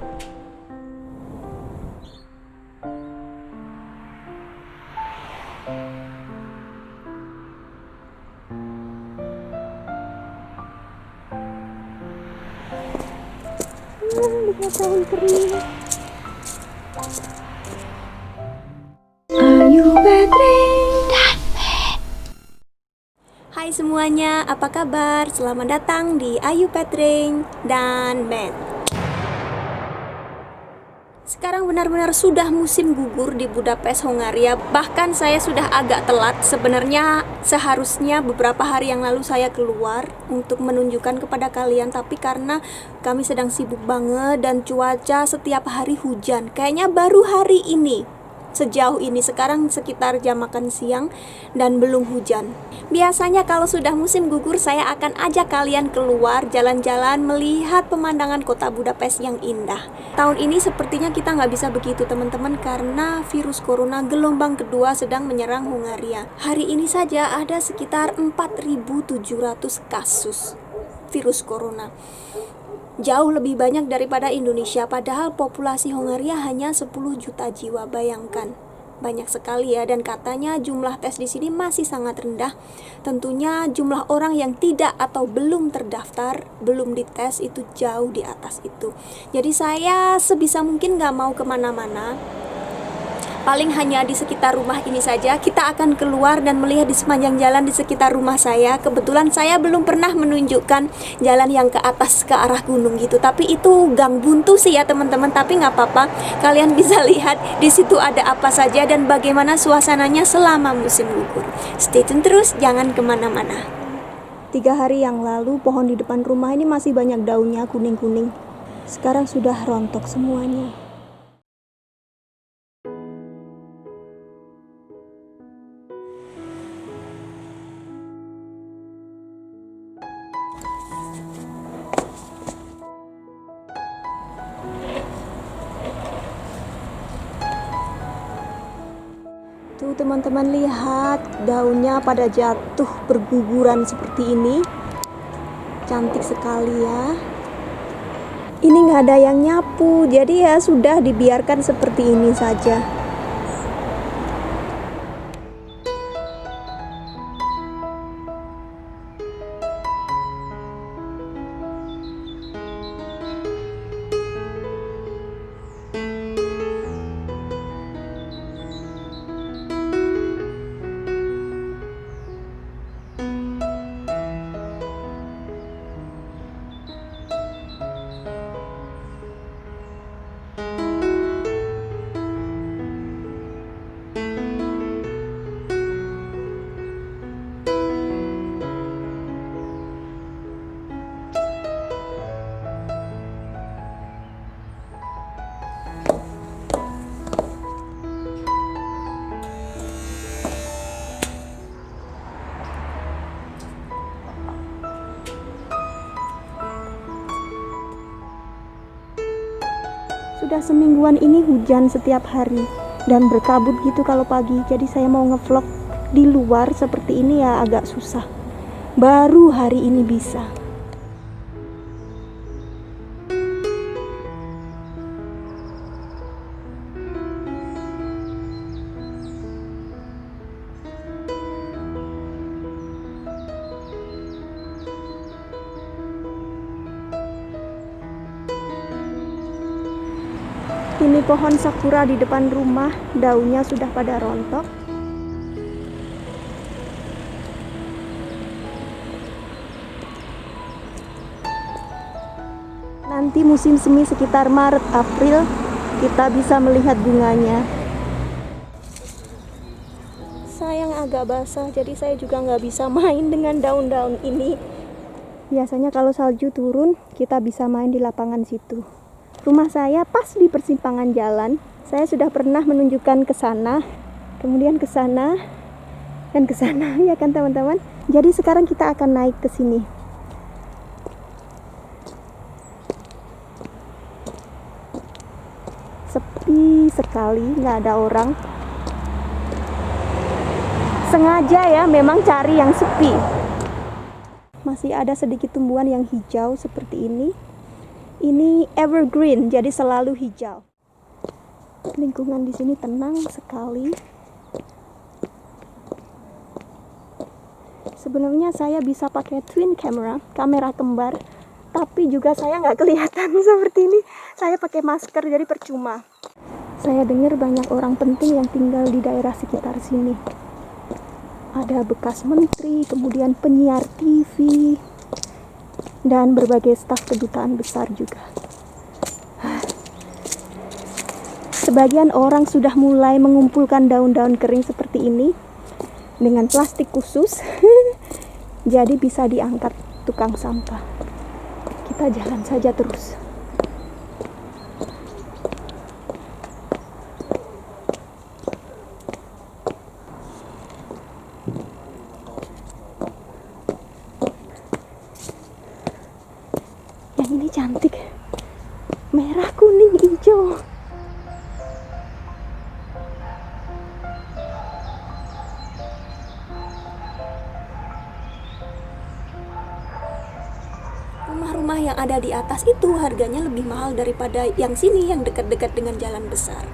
Lihat daun kering. Ayu Petring dan Ben. Hai semuanya, apa kabar? Selamat datang di Ayu Petring dan Ben. Sekarang benar-benar sudah musim gugur di Budapest, Hongaria. Bahkan saya sudah agak telat. Sebenarnya seharusnya beberapa hari yang lalu saya keluar untuk menunjukkan kepada kalian, tapi karena kami sedang sibuk banget dan cuaca setiap hari hujan. Kayaknya baru hari ini, sejauh ini, sekarang sekitar jam makan siang dan belum hujan. Biasanya kalau sudah musim gugur saya akan ajak kalian keluar jalan-jalan melihat pemandangan kota Budapest yang indah. Tahun ini sepertinya kita nggak bisa begitu teman-teman, karena virus corona gelombang kedua sedang menyerang Hongaria. Hari ini saja ada sekitar 4.700 kasus virus corona. Jauh lebih banyak daripada Indonesia, padahal populasi Hongaria hanya 10 juta jiwa. Bayangkan, banyak sekali ya, dan katanya jumlah tes di sini masih sangat rendah. Tentunya jumlah orang yang tidak atau belum terdaftar, belum dites itu jauh di atas itu. Jadi saya sebisa mungkin nggak mau kemana-mana. Paling hanya di sekitar rumah ini saja. Kita akan keluar dan melihat di sepanjang jalan di sekitar rumah saya. Kebetulan saya belum pernah menunjukkan jalan yang ke atas ke arah gunung gitu. Tapi itu gang buntu sih ya teman-teman. Tapi nggak apa-apa. Kalian bisa lihat di situ ada apa saja dan bagaimana suasananya selama musim gugur. Stay tune terus, jangan kemana-mana. 3 hari yang lalu pohon di depan rumah ini masih banyak daunnya kuning-kuning. Sekarang sudah rontok semuanya. Tuh teman-teman, lihat daunnya pada jatuh berguguran seperti ini. Cantik sekali ya. Ini nggak ada yang nyapu, jadi ya sudah dibiarkan seperti ini saja. Sudah semingguan ini hujan setiap hari dan berkabut gitu kalau pagi. Jadi saya mau ngevlog di luar seperti ini ya agak susah. Baru hari ini bisa. Ini pohon sakura di depan rumah, daunnya sudah pada rontok. Nanti musim semi sekitar Maret April kita bisa melihat bunganya. Sayang agak basah, jadi saya juga nggak bisa main dengan daun-daun ini. Biasanya kalau salju turun, kita bisa main di lapangan situ. Rumah saya pas di persimpangan jalan. Saya sudah pernah menunjukkan ke sana, kemudian ke sana, dan ke sana, ya kan teman-teman? Jadi sekarang kita akan naik ke sini. Sepi sekali, nggak ada orang. Sengaja ya, memang cari yang sepi. Masih ada sedikit tumbuhan yang hijau seperti ini. Ini evergreen, jadi selalu hijau. Lingkungan di sini tenang sekali. Sebenarnya saya bisa pakai twin camera, kamera kembar, tapi juga saya nggak kelihatan seperti ini. Saya pakai masker, jadi percuma. Saya dengar banyak orang penting yang tinggal di daerah sekitar sini. Ada bekas menteri, kemudian penyiar TV, dan berbagai staf kedutaan besar juga. Sebagian orang sudah mulai mengumpulkan daun-daun kering seperti ini dengan plastik khusus, jadi bisa diangkat tukang sampah. Kita jalan saja terus. Yang ini cantik, merah, kuning, hijau. Rumah-rumah yang ada di atas itu harganya lebih mahal daripada yang sini yang dekat-dekat dengan jalan besar.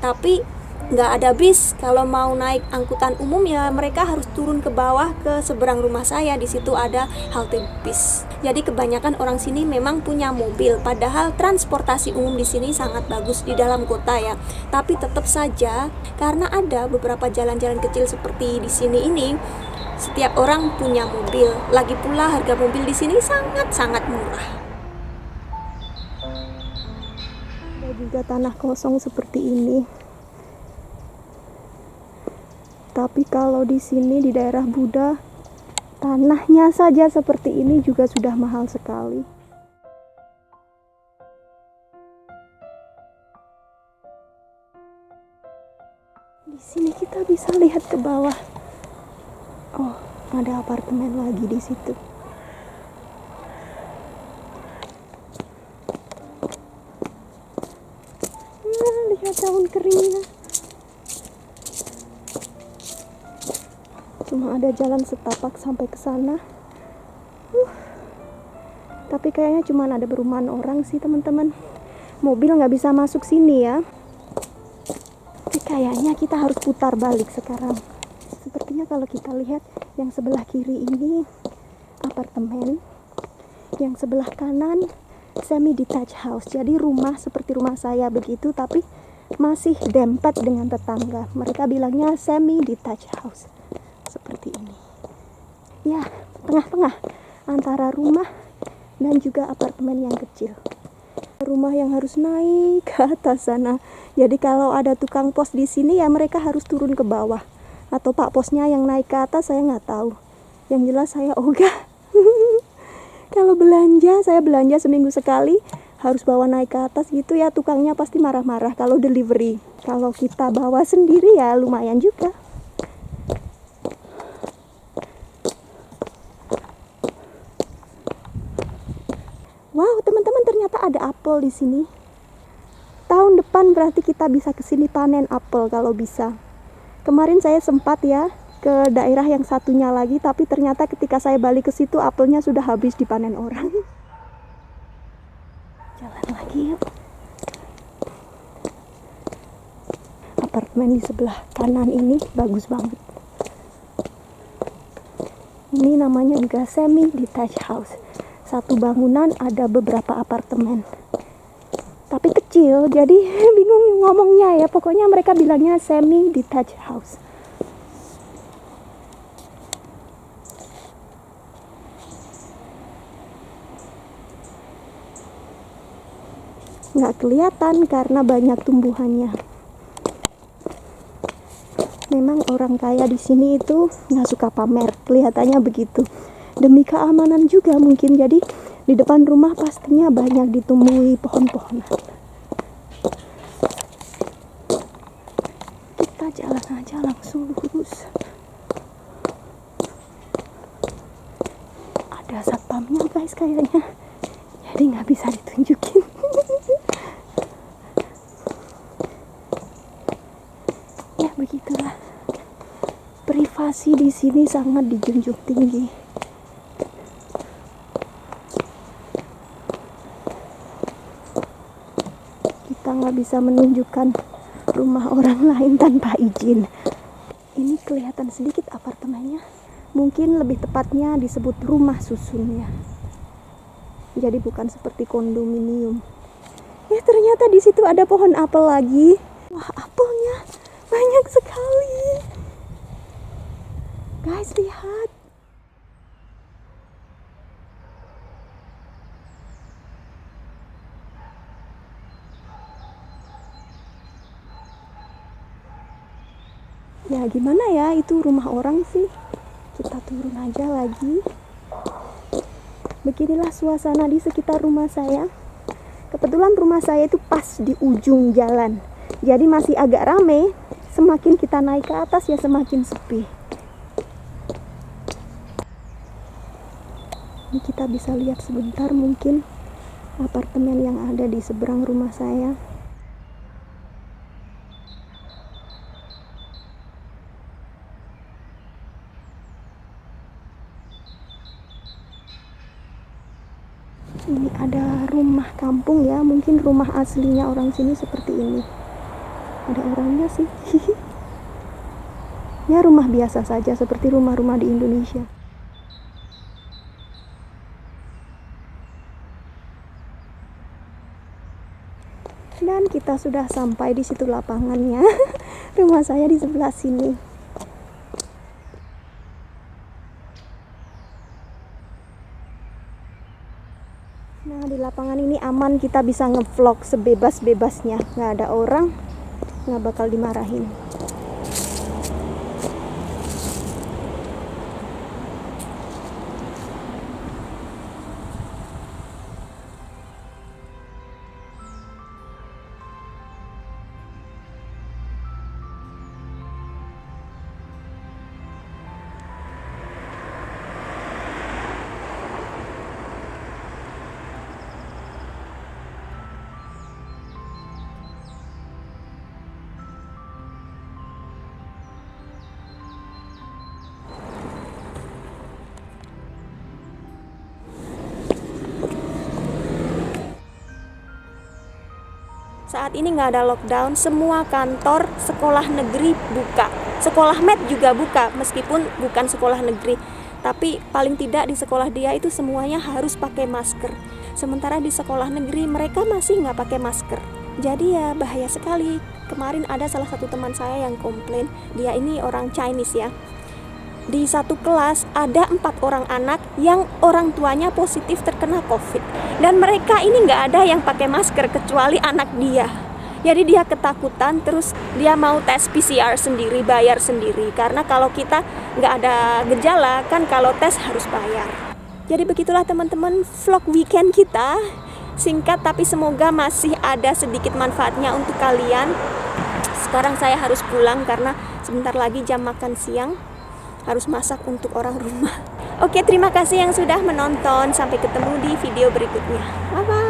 Tapi nggak ada bis. Kalau mau naik angkutan umum ya mereka harus turun ke bawah ke seberang rumah saya. Di situ ada halte bis. Jadi kebanyakan orang sini memang punya mobil. Padahal transportasi umum di sini sangat bagus di dalam kota ya. Tapi tetap saja karena ada beberapa jalan-jalan kecil seperti di sini ini, setiap orang punya mobil. Lagi pula harga mobil di sini sangat-sangat murah. Ada juga tanah kosong seperti ini. Tapi kalau di sini di daerah Buddha, tanahnya saja seperti ini juga sudah mahal sekali. Di sini kita bisa lihat ke bawah. Oh, ada apartemen lagi di situ. Nah, lihat daun keringnya. Cuma ada jalan setapak sampai ke sana. Tapi kayaknya cuma ada perumahan orang sih, teman-teman. Mobil nggak bisa masuk sini ya. Tapi kayaknya kita harus putar balik sekarang. Sepertinya kalau kita lihat yang sebelah kiri ini apartemen, yang sebelah kanan semi detached house. Jadi rumah seperti rumah saya begitu, tapi masih dempet dengan tetangga. Mereka bilangnya semi detached house. Seperti ini. Ya, tengah-tengah antara rumah dan juga apartemen yang kecil. Rumah yang harus naik ke atas sana. Jadi kalau ada tukang pos di sini ya mereka harus turun ke bawah. Atau pak posnya yang naik ke atas saya nggak tahu. Yang jelas saya ogah. Kalau belanja, saya belanja seminggu sekali harus bawa naik ke atas gitu ya, tukangnya pasti marah-marah kalau delivery. Kalau kita bawa sendiri ya lumayan juga. Wow, teman-teman, ternyata ada apel di sini. Tahun depan berarti kita bisa kesini panen apel kalau bisa. Kemarin saya sempat ya ke daerah yang satunya lagi, tapi ternyata ketika saya balik ke situ apelnya sudah habis dipanen orang. Jalan lagi yuk. Apartemen di sebelah kanan ini bagus banget. Ini namanya juga semi detached house. Satu bangunan ada beberapa apartemen. Tapi kecil, jadi bingung ngomongnya ya. Pokoknya mereka bilangnya semi detached house. Nggak kelihatan karena banyak tumbuhannya. Memang orang kaya di sini itu nggak suka pamer, kelihatannya begitu. Demi keamanan juga mungkin, jadi di depan rumah pastinya banyak ditumbuhi pohon-pohonan. Kita jalan aja langsung lurus. Ada satpamnya guys kayaknya, jadi nggak bisa ditunjukin. Ya begitulah, privasi di sini sangat dijunjung tinggi. Kita nggak bisa menunjukkan rumah orang lain tanpa izin. Ini kelihatan sedikit apartemennya. Mungkin lebih tepatnya disebut rumah susunnya. Jadi bukan seperti kondominium. Ternyata di situ ada pohon apel lagi. Wah, apelnya banyak sekali. Guys, lihat. Ya gimana ya, itu rumah orang sih. Kita turun aja lagi. Beginilah suasana di sekitar rumah saya. Kebetulan rumah saya itu pas di ujung jalan. Jadi masih agak rame. Semakin kita naik ke atas ya semakin sepi. Ini kita bisa lihat sebentar mungkin apartemen yang ada di seberang rumah saya. Ini ada rumah kampung ya, mungkin rumah aslinya orang sini seperti ini. Ada orangnya sih. Ya rumah biasa saja seperti rumah-rumah di Indonesia. Dan kita sudah sampai di situ lapangannya. Rumah saya di sebelah sini. Nah, di lapangan ini aman, kita bisa ngevlog sebebas-bebasnya. Nggak ada orang, nggak bakal dimarahin. Saat ini nggak ada lockdown, semua kantor sekolah negeri buka. Sekolah med juga buka, meskipun bukan sekolah negeri. Tapi paling tidak di sekolah dia itu semuanya harus pakai masker. Sementara di sekolah negeri mereka masih nggak pakai masker. Jadi ya bahaya sekali. Kemarin ada salah satu teman saya yang komplain, dia ini orang Chinese ya. Di satu kelas ada 4 orang anak yang orang tuanya positif terkena COVID. Dan mereka ini nggak ada yang pakai masker kecuali anak dia. Jadi dia ketakutan, terus dia mau tes PCR sendiri, bayar sendiri. Karena kalau kita nggak ada gejala, kan kalau tes harus bayar. Jadi begitulah teman-teman vlog weekend kita. Singkat tapi semoga masih ada sedikit manfaatnya untuk kalian. Sekarang saya harus pulang karena sebentar lagi jam makan siang. Harus masak untuk orang rumah. Oke, terima kasih yang sudah menonton. Sampai ketemu di video berikutnya. Bye-bye.